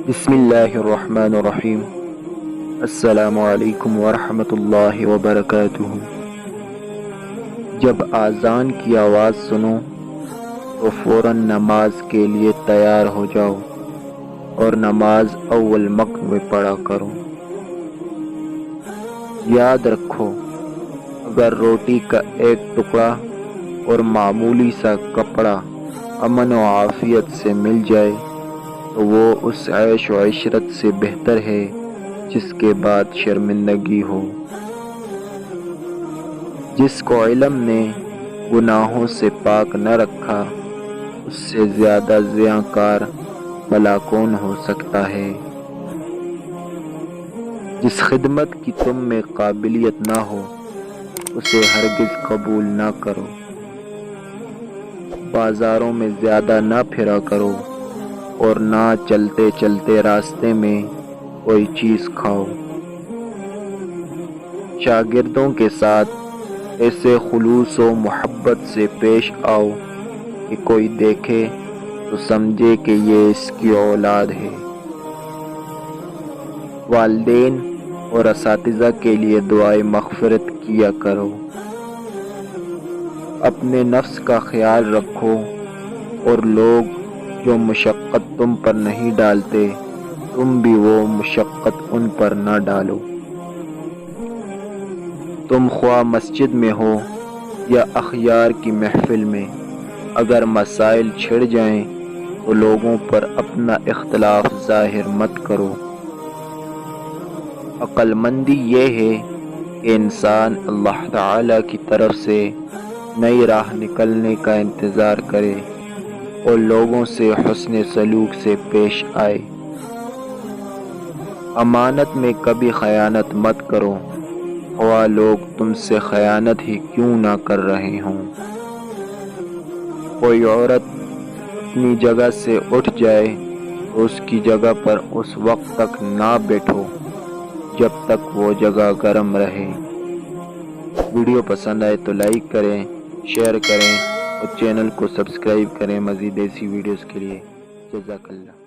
بسم اللہ الرحمن الرحیم۔ السلام علیکم ورحمۃ اللہ وبرکاتہ۔ جب اذان کی آواز سنو تو فوراً نماز کے لیے تیار ہو جاؤ اور نماز اول وقت میں پڑھا کرو۔ یاد رکھو، اگر روٹی کا ایک ٹکڑا اور معمولی سا کپڑا امن و عافیت سے مل جائے تو وہ اس عیش و عشرت سے بہتر ہے جس کے بعد شرمندگی ہو۔ جس کو علم نے گناہوں سے پاک نہ رکھا، اس سے زیادہ زیانکار بھلا کون ہو سکتا ہے۔ جس خدمت کی تم میں قابلیت نہ ہو، اسے ہرگز قبول نہ کرو۔ بازاروں میں زیادہ نہ پھرا کرو اور نہ چلتے چلتے راستے میں کوئی چیز کھاؤ۔ شاگردوں کے ساتھ ایسے خلوص و محبت سے پیش آؤ کہ کوئی دیکھے تو سمجھے کہ یہ اس کی اولاد ہے۔ والدین اور اساتذہ کے لیے دعائے مغفرت کیا کرو۔ اپنے نفس کا خیال رکھو اور لوگ جو مشقت تم پر نہیں ڈالتے، تم بھی وہ مشقت ان پر نہ ڈالو۔ تم خواہ مسجد میں ہو یا اخیار کی محفل میں، اگر مسائل چھڑ جائیں تو لوگوں پر اپنا اختلاف ظاہر مت کرو۔ عقل مندی یہ ہے کہ انسان اللہ تعالی کی طرف سے نئی راہ نکلنے کا انتظار کرے اور لوگوں سے حسن سلوک سے پیش آئے۔ امانت میں کبھی خیانت مت کرو، خواہ لوگ تم سے خیانت ہی کیوں نہ کر رہے ہوں۔ کوئی عورت اپنی جگہ سے اٹھ جائے تو اس کی جگہ پر اس وقت تک نہ بیٹھو جب تک وہ جگہ گرم رہے۔ ویڈیو پسند آئے تو لائک کریں، شیئر کریں اور چینل کو سبسکرائب کریں مزید ایسی ویڈیوز کے لیے۔ جزاک اللہ۔